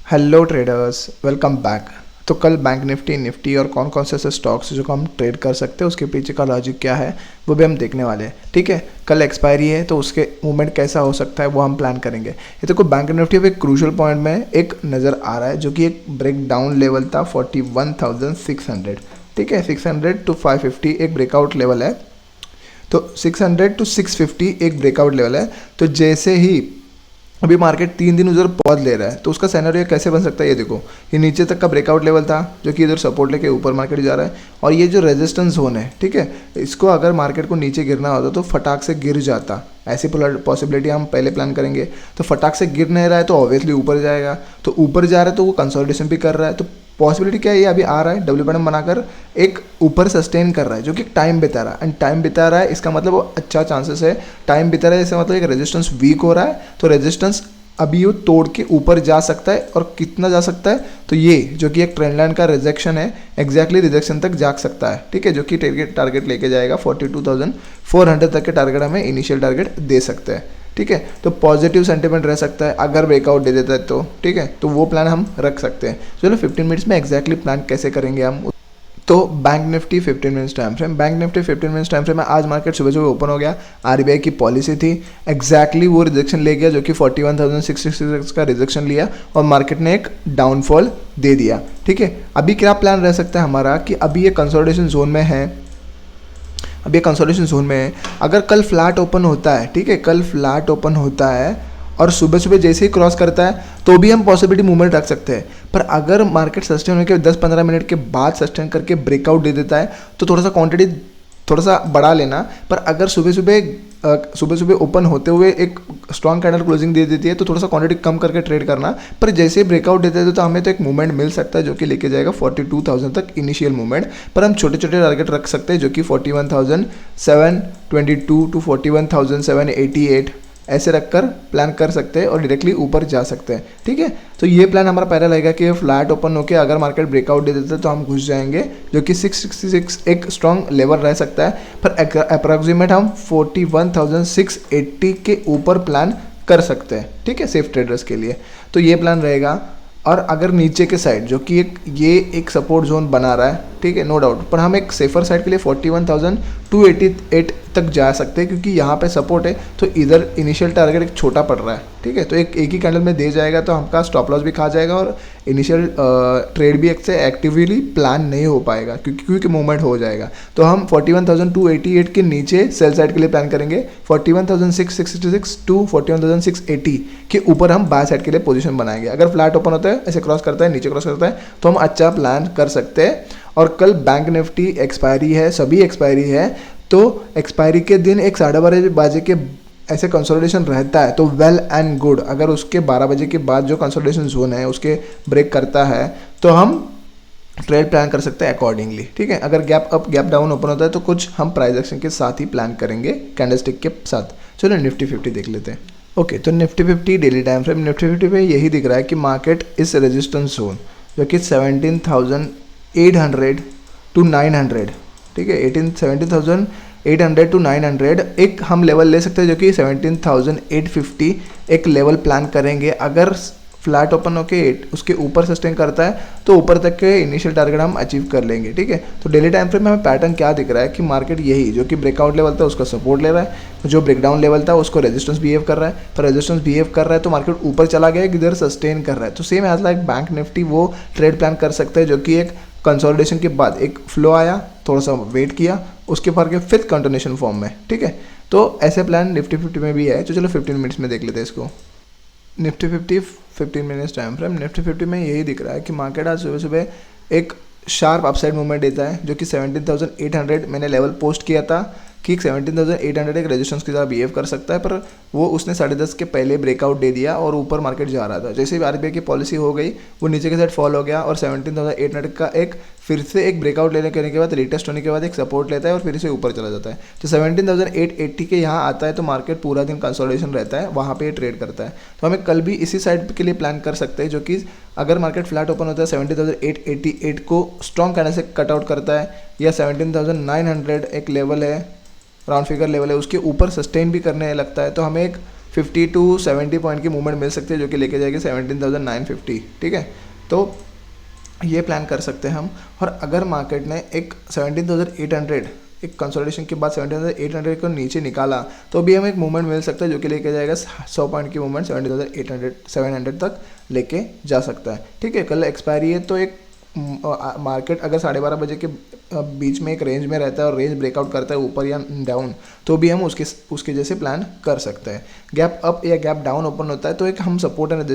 Hello traders, welcome back. तो कल bank Nifty और कौन कौन से ऐसे स्टॉक्स जो हम ट्रेड कर सकते हैं उसके पीछे का लॉजिक क्या है वो भी हम देखने वाले हैं। ठीक है, कल एक्सपायरी है तो उसके मूवमेंट कैसा हो सकता है वो हम प्लान करेंगे। ये देखो बैंक निफ्टी एक क्रूशल पॉइंट में एक नज़र आ रहा है जो कि एक ब्रेक डाउन लेवल था 41,600। ठीक है, 600 to 550 एक ब्रेकआउट लेवल है, तो 600 to 650 एक ब्रेकआउट लेवल है। तो जैसे ही अभी मार्केट 3 दिन उधर पहुंच ले रहा है तो उसका सिनेरियो कैसे बन सकता है, ये देखो। ये नीचे तक का ब्रेकआउट लेवल था जो कि इधर सपोर्ट लेके ऊपर मार्केट जा रहा है, और ये जो रेजिस्टेंस जोन है, ठीक है, इसको अगर मार्केट को नीचे गिरना होता तो फटाक से गिर जाता। ऐसी पॉसिबिलिटी हम पहले प्लान करेंगे। तो फटाक से गिर नहीं रहा है तो ऑब्वियसली ऊपर जाएगा, तो ऊपर जा रहा है तो वो कंसोलिडेशन भी कर रहा है। तो पॉसिबिलिटी क्या है, ये अभी आ रहा है डब्ल्यू बटन बनाकर एक ऊपर सस्टेन कर रहा है जो कि टाइम बिता रहा है। एंड टाइम बिता रहा है इसका मतलब वो अच्छा चांसेस है। टाइम बिता रहा है इसका मतलब एक रेजिस्टेंस वीक हो रहा है, तो रेजिस्टेंस अभी वो तोड़ के ऊपर जा सकता है। और कितना जा सकता है, तो ये जो कि एक ट्रेंड लाइन का रिजेक्शन है, एग्जैक्टली रिजेक्शन तक जा सकता है। ठीक है, जो कि टारगेट लेके जाएगा 42,400 तक के टारगेट हमें इनिशियल टारगेट दे सकते हैं। ठीक है, तो पॉजिटिव सेंटीमेंट रह सकता है अगर ब्रेकआउट दे देता है तो। ठीक है, तो वो प्लान हम रख सकते हैं। चलो 15 मिनट्स में एग्जैक्टली प्लान कैसे करेंगे हम। तो bank Nifty 15 minutes time frame, bank Nifty 15 minutes time frame में आज मार्केट सुबह सुबह ओपन हो गया। आरबीआई की पॉलिसी थी, एग्जैक्टली वो रिजेक्शन ले गया जो कि 41,666 का रिजेक्शन लिया और मार्केट ने एक डाउनफॉल दे दिया। ठीक है, अभी क्या प्लान रह सकता है हमारा कि अभी ये कंसोलिडेशन जोन में है, अभी ये कंसोलिडेशन जोन में है। अगर कल फ्लैट ओपन होता है, ठीक है, कल फ्लैट ओपन होता है और सुबह सुबह जैसे ही क्रॉस करता है तो भी हम पॉसिबिलिटी मूवमेंट रख सकते हैं। पर अगर मार्केट सस्टेन होने के 10-15 मिनट के बाद सस्टेन करके ब्रेकआउट दे देता है तो थोड़ा सा क्वांटिटी थोड़ा सा बढ़ा लेना। पर अगर सुबह सुबह ओपन होते हुए एक स्ट्रॉन्ग कैंडल क्लोजिंग दे देती है तो थोड़ा सा क्वांटिटी कम करके ट्रेड करना। पर जैसे ही ब्रेकआउट देते हैं तो हमें तो एक मूवमेंट मिल सकता है जो कि लेके जाएगा 42,000 तक इनिशियल मूवमेंट। पर हम छोटे छोटे टारगेट रख सकते हैं जो कि 41,722 टू 41,788 ऐसे रखकर प्लान कर सकते हैं और डायरेक्टली ऊपर जा सकते हैं। ठीक है, तो ये प्लान हमारा पहला रहेगा कि फ्लैट ओपन होकर अगर मार्केट ब्रेकआउट दे देता है तो हम घुस जाएंगे, जो कि 666 एक स्ट्रॉन्ग लेवल रह सकता है। पर अप्रॉक्सीमेट हम 41,680 के ऊपर प्लान कर सकते हैं। ठीक है, सेफ ट्रेडर्स के लिए तो ये प्लान रहेगा। और अगर नीचे के साइड जो कि एक सपोर्ट जोन बना रहा है, ठीक है, नो डाउट, पर हम एक सेफर साइड के लिए 41,288 तक जा सकते हैं क्योंकि यहाँ पे सपोर्ट है। तो इधर इनिशियल टारगेट एक छोटा पड़ रहा है, ठीक है, तो एक ही कैंडल में दे जाएगा तो हमका स्टॉप लॉस भी खा जाएगा और इनिशियल ट्रेड भी एक से एक्टिवली प्लान नहीं हो पाएगा क्योंकि मूवमेंट हो जाएगा। तो हम 41,288 के नीचे सेल साइड के लिए प्लान करेंगे, 41,666 टू 41,680 के ऊपर हम बाय साइड के लिए पोजीशन बनाएंगे। अगर फ्लैट ओपन होता है, ऐसे क्रॉस करता है, नीचे क्रॉस करता है तो हम अच्छा प्लान कर सकते हैं। और कल बैंक निफ्टी एक्सपायरी है, सभी एक्सपायरी है, तो एक्सपायरी के दिन एक 12:30 बजे के ऐसे कंसोलिडेशन रहता है तो वेल एंड गुड। अगर उसके 12 बजे के बाद जो कंसोलिडेशन जोन है उसके ब्रेक करता है तो हम ट्रेड प्लान कर सकते हैं अकॉर्डिंगली। ठीक है, अगर gap up gap down open होता है तो कुछ हम प्राइस एक्शन के साथ ही प्लान करेंगे, कैंडलस्टिक के साथ। चलो निफ्टी 50 देख लेते हैं। ओके, तो Nifty 50 daily time frame, Nifty 50 पे यही दिख रहा है कि मार्केट इस रेजिस्टेंस जोन जो कि 17,800 टू 900, ठीक है, 17,800 टू 900 एक हम लेवल ले सकते हैं जो कि 17,850 एक लेवल प्लान करेंगे। अगर फ्लैट ओपन होके उसके ऊपर सस्टेन करता है तो ऊपर तक के इनिशियल टारगेट हम अचीव कर लेंगे। ठीक है, तो डेली टाइम फ्रेम में हमें पैटर्न क्या दिख रहा है कि मार्केट यही जो कि ब्रेकआउट लेवल था उसका सपोर्ट ले रहा है, जो ब्रेकडाउन लेवल था उसको रेजिस्टेंस बिहेव कर रहा है। तो रेजिस्टेंस बिहेव कर रहा है तो मार्केट ऊपर चला गया, इधर सस्टेन कर रहा है। तो same as like Bank Nifty वो ट्रेड प्लान कर सकते हैं जो कि एक कंसोलिडेशन के बाद एक फ्लो आया, थोड़ा सा वेट किया, उसके बाद के फिफ्थ कंटिन्यूएशन फॉर्म में। ठीक है, तो ऐसे प्लान निफ्टी 50 में भी है। तो चलो 15 मिनट्स में देख लेते हैं इसको। Nifty 50 15 minutes time frame, Nifty 50 में यही दिख रहा है कि मार्केट आज सुबह सुबह एक शार्प अपसाइड मूवमेंट देता है जो कि 17,800 मैंने लेवल पोस्ट किया था कि 17,800 एक रेजिस्टेंस की तरह बिहेव कर सकता है, पर वो उसने 10:30 के पहले ब्रेकआउट दे दिया और ऊपर मार्केट जा रहा था। जैसे ही आरबीआई की पॉलिसी हो गई वो नीचे के साइड फॉल हो गया और 17,800 का एक फिर से एक ब्रेकआउट लेने करने के बाद रिटेस्ट होने के बाद एक सपोर्ट लेता है और फिर से ऊपर चला जाता है। तो 17,880 के यहाँ आता है तो मार्केट पूरा दिन कंसोलिडेशन रहता है, वहाँ पे ट्रेड करता है। तो हमें कल भी इसी साइड के लिए प्लान कर सकते हैं जो कि अगर मार्केट फ्लैट ओपन होता है 17,888 को स्ट्रॉन्ग कैंडल से कट आउट करता है या 17,900 एक लेवल है, राउंड फिगर लेवल है, उसके ऊपर सस्टेन भी करने लगता है तो हमें एक 50 टू 70 पॉइंट की मूवमेंट मिल सकती है, जो कि लेके जाएगी 17,950। ठीक है, तो ये प्लान कर सकते हैं हम। और अगर मार्केट ने एक 17,800 एक कंसोलिडेशन के बाद 17,800 को नीचे निकाला तो भी हमें एक मूवमेंट मिल सकता है, जो कि लेके जाएगा 100 पॉइंट की मूवमेंट 700 तक लेके जा सकता है। ठीक है, कल एक्सपायरी है, तो एक मार्केट अगर 12:30 बजे के बीच में एक रेंज में रहता है और रेंज ब्रेकआउट करता है ऊपर या डाउन, तो भी हम उसके जैसे प्लान कर सकते हैं। गैप अप या गैप डाउन ओपन होता है तो एक हम सपोर्ट एंड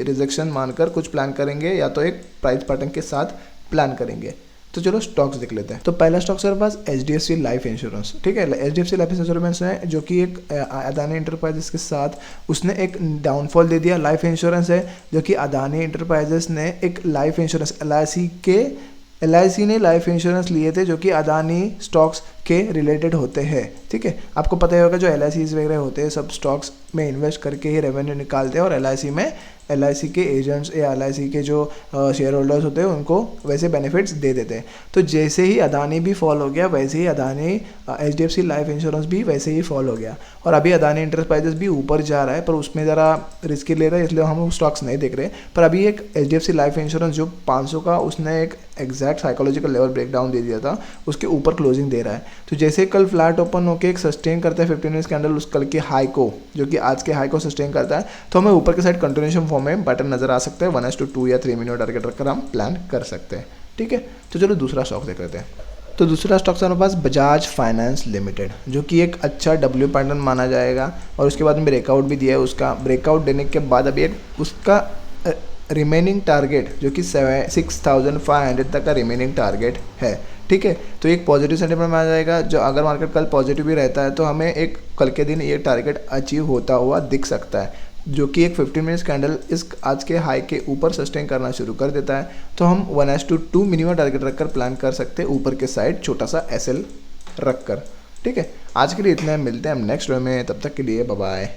रिजेक्शन मानकर कुछ प्लान करेंगे, या तो एक प्राइस पैटर्न के साथ प्लान करेंगे। तो चलो स्टॉक्स देख लेते हैं। तो पहला स्टॉक हमारे पास HDFC लाइफ इंश्योरेंस। ठीक है, HDFC लाइफ इंश्योरेंस है जो कि एक अदानी इंटरप्राइजेस के साथ उसने एक डाउनफॉल दे दिया। लाइफ इंश्योरेंस है जो कि अदानी इंटरप्राइजेस ने एक लाइफ इंश्योरेंस LIC ने लाइफ इंश्योरेंस लिए थे जो कि अदानी स्टॉक्स के रिलेटेड होते हैं। ठीक है, आपको पता ही होगा जो LICs वगैरह होते हैं सब स्टॉक्स में इन्वेस्ट करके ही रेवेन्यू निकालते हैं, और LIC के एजेंट्स या LIC के जो शेयर होल्डर्स होते हैं उनको वैसे बेनिफिट्स दे देते हैं। तो जैसे ही अदानी भी फॉल हो गया, वैसे ही अदानी HDFC लाइफ इंश्योरेंस भी वैसे ही फॉल हो गया। और अभी अदानी इंटरप्राइजेस भी ऊपर जा रहा है, पर उसमें ज़रा रिस्की ले रहा है, इसलिए हम स्टॉक्स नहीं देख रहे। पर अभी एक HDFC लाइफ इंश्योरेंस जो 500 का उसने एक एग्जैक्ट साइकोलॉजिकल लेवल ब्रेकडाउन दे दिया था, उसके ऊपर क्लोजिंग दे रहा है। तो जैसे कल फ्लैट ओपन होकर एक सस्टेन करता है 15 मिनट्स कैंडल उस कल के हाई को, जो कि आज के हाई को सस्टेन करता है, तो हमें ऊपर के साइड कंटिन्यूएशन फॉर्म में पैटर्न नजर आ सकता है। 1:2 या 3 मिनट टारगेट रखकर हम प्लान कर सकते हैं। ठीक है, तो चलो दूसरा स्टॉक देख लेते हैं। तो दूसरा स्टॉक है हमारे पास बजाज फाइनेंस लिमिटेड, जो कि एक अच्छा डब्ल्यू पैटर्न माना जाएगा, और उसके बाद में ब्रेकआउट भी दिया है। उसका ब्रेकआउट देने के बाद अभी एक उसका रिमेनिंग टारगेट जो कि 6,500 तक का रिमेनिंग टारगेट है। ठीक है, तो एक पॉजिटिव सेंटीमेंट माना जाएगा। जो अगर मार्केट कल पॉजिटिव भी रहता है तो हमें एक कल के दिन ये टारगेट अचीव होता हुआ दिख सकता है, जो कि एक 15 मिनट्स कैंडल इस आज के हाई के ऊपर सस्टेन करना शुरू कर देता है। तो हम 1:2 मिनिमम टारगेट रखकर प्लान कर सकते हैं, ऊपर के साइड छोटा सा SL रखकर। ठीक है, आज के लिए इतना, मिलते हैं हम नेक्स्ट वीडियो में, तब तक के लिए बाय बाय।